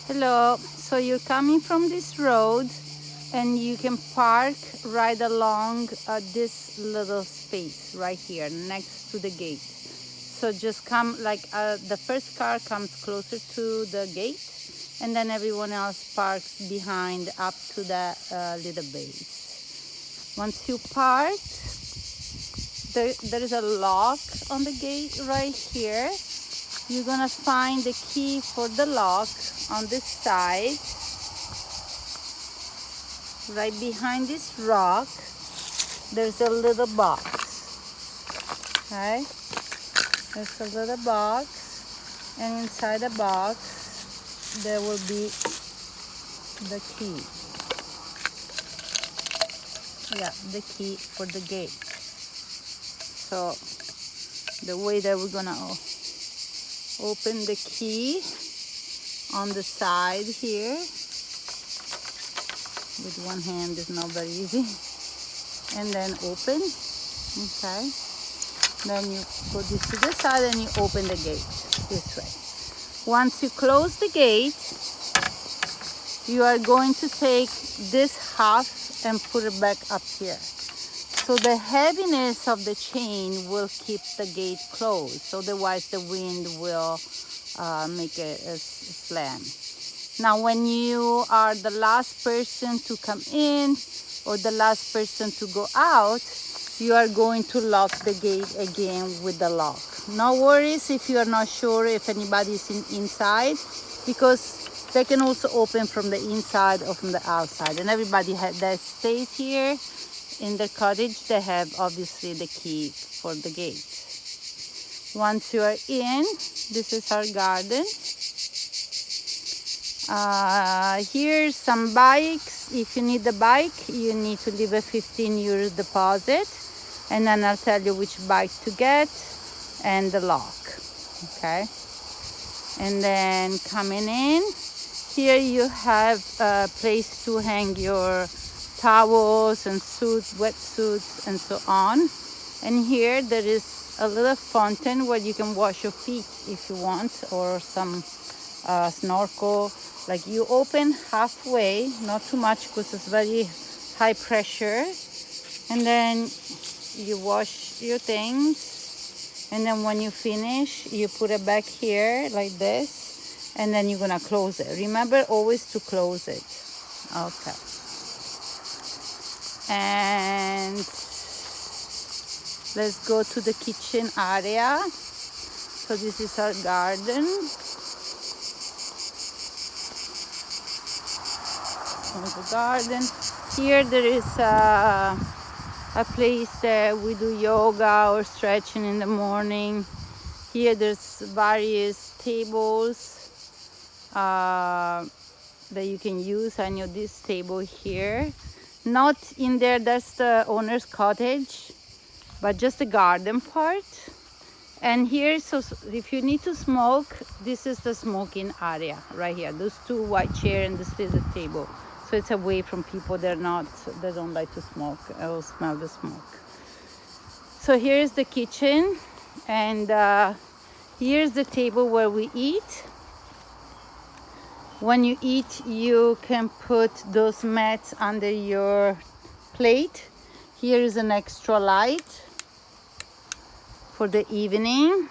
Hello, so you're coming from this road and you can park right along this little space right here next to the gate. So just come like the first car comes closer to the gate and then everyone else parks behind up to the little base. Once you park, there is a lock on the gate right here. You're gonna find the key for the lock on this side. Right behind this rock, there's a little box. Okay? There's a little box, and inside the box, there will be the key. Yeah, the key for the gate. So, the way that we're gonna open the key on the side here with one hand is not very easy, and then open. Okay, then you put this to the side and you open the gate this way. Once you close the gate, you are going to take this half and put it back up here. So the heaviness of the chain will keep the gate closed. Otherwise the wind will make a slam. Now when you are the last person to come in or the last person to go out, you are going to lock the gate again with the lock. No worries if you are not sure if anybody is inside, because they can also open from the inside or from the outside. And everybody that stays here in the cottage, they have obviously the key for the gate. Once you are in, this is our garden. Here's some bikes. If you need the bike, you need to leave a 15 euro deposit, and then I'll tell you which bike to get and the lock. Okay, and then coming in here, you have a place to hang your towels and suits, wetsuits, and so on. And here there is a little fountain where you can wash your feet if you want, or some snorkel. Like you open halfway, not too much because it's very high pressure, and then you wash your things, and then when you finish, you put it back here like this, and then you're gonna close it. Remember always to close it. Okay. And let's go to the kitchen area. So this is our garden. The garden. Here there is a place that we do yoga or stretching in the morning. Here there's various tables that you can use. I know this table here. Not in there, that's the owner's cottage, but just the garden part. And here, so if you need to smoke, this is the smoking area right here. Those two white chairs and this is a table. So it's away from people they don't like to smoke or smell the smoke. So here's the kitchen, and here's the table where we eat. When you eat, you can put those mats under your plate. Here is an extra light for the evening,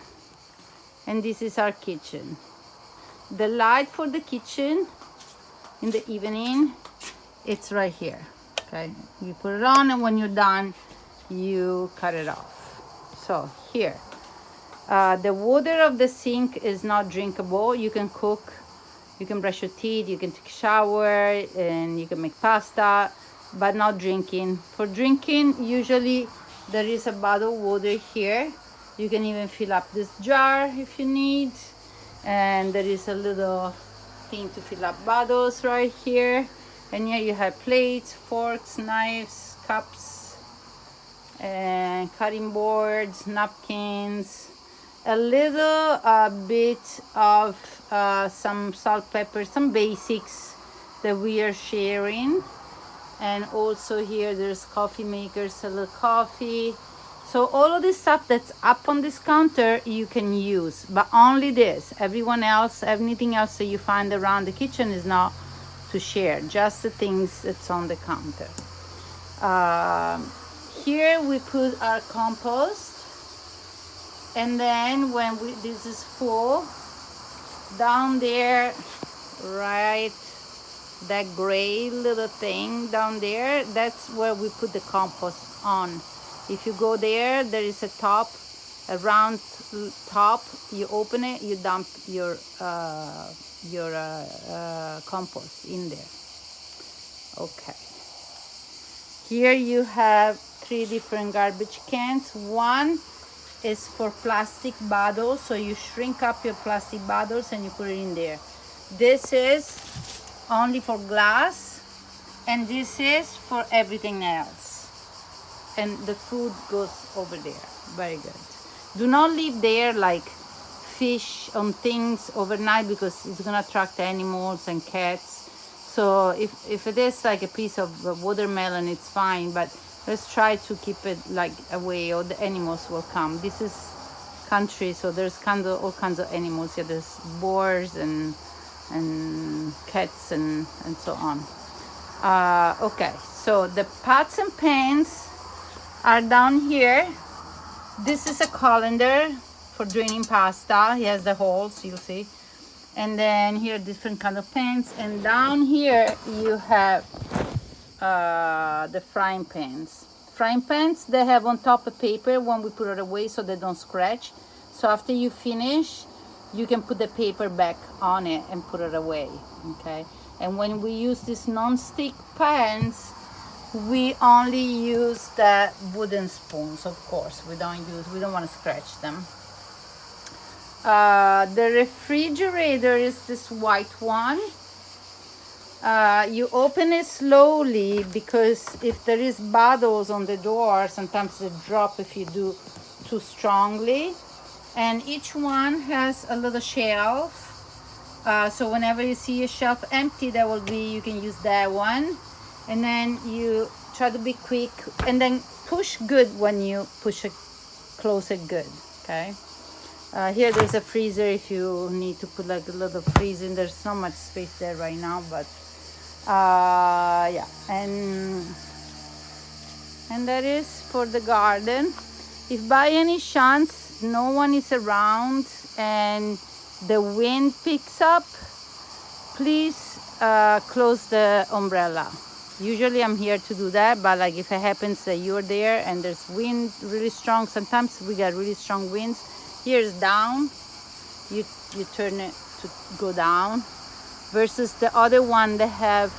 and this is our kitchen. The light for the kitchen in the evening, it's right here. Okay, you put it on, and when you're done, you cut it off. So here, the water of the sink is not drinkable. You can cook, you can brush your teeth, you can take a shower, and you can make pasta, but not drinking. For drinking, usually there is a bottle of water here. You can even fill up this jar if you need, and there is a little thing to fill up bottles right here. And here you have plates, forks, knives, cups, and cutting boards, napkins, a little bit of some salt, pepper, some basics that we are sharing. And also here there's coffee makers, a little coffee. So all of this stuff that's up on this counter you can use, but only this. Everyone else, anything else that you find around the kitchen is not to share, just the things that's on the counter. Here we put our compost, and then when this is full, down there, right, that gray little thing down there, that's where we put the compost on. If you go there, there is a top, a round top. You open it, you dump your compost in there. Okay. Here you have 3 different garbage cans. One is for plastic bottles, so you shrink up your plastic bottles and you put it in there. This is only for glass, and this is for everything else. And the food goes over there. Very good. Do not leave there like fish on things overnight, because it's gonna attract animals and cats. So if it is like a piece of watermelon, it's fine, but let's try to keep it like away, or the animals will come. This is country, so there's all kinds of animals here. There's boars and cats and so on. Okay, so the pots and pans are down here. This is a colander for draining pasta. He has the holes, you'll see. And then here different kind of pans, and down here you have the frying pans. Frying pans, they have on top a paper when we put it away so they don't scratch. So after you finish, you can put the paper back on it and put it away. Okay. And when we use these non-stick pans, we only use the wooden spoons, of course. We don't want to scratch them. The refrigerator is this white one. You open it slowly, because if there is bottles on the door, sometimes they drop if you do too strongly. And each one has a little shelf. So whenever you see a shelf empty, you can use that one. And then you try to be quick, and then push good when you close it good. Okay. Here there's a freezer if you need to put like a little freezer in. There's not much space there right now, but yeah. And that is for the garden. If by any chance no one is around and the wind picks up, please close the umbrella. Usually I'm here to do that, but like if it happens that you're there and there's wind really strong, sometimes we get really strong winds. Here's down, you turn it to go down, versus the other one they have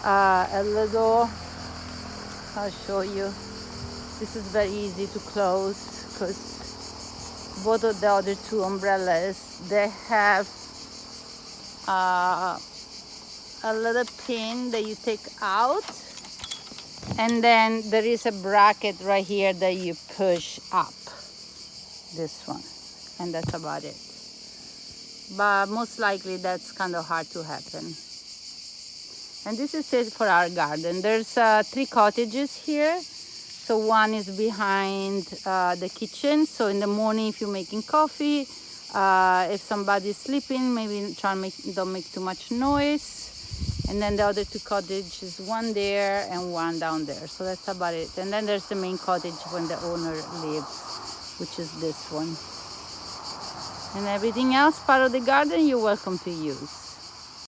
a little, I'll show you. This is very easy to close, because both of the other 2 umbrellas, they have a little pin that you take out, and then there is a bracket right here that you push up, this one, and that's about it. But most likely that's kind of hard to happen. And this is it for our garden. There's 3 cottages here. So one is behind the kitchen, so in the morning if you're making coffee, if somebody's sleeping, maybe try and don't make too much noise. And then the other 2 cottages, one there and one down there. So that's about it. And then there's the main cottage when the owner lives, which is this one. And everything else, part of the garden, you're welcome to use.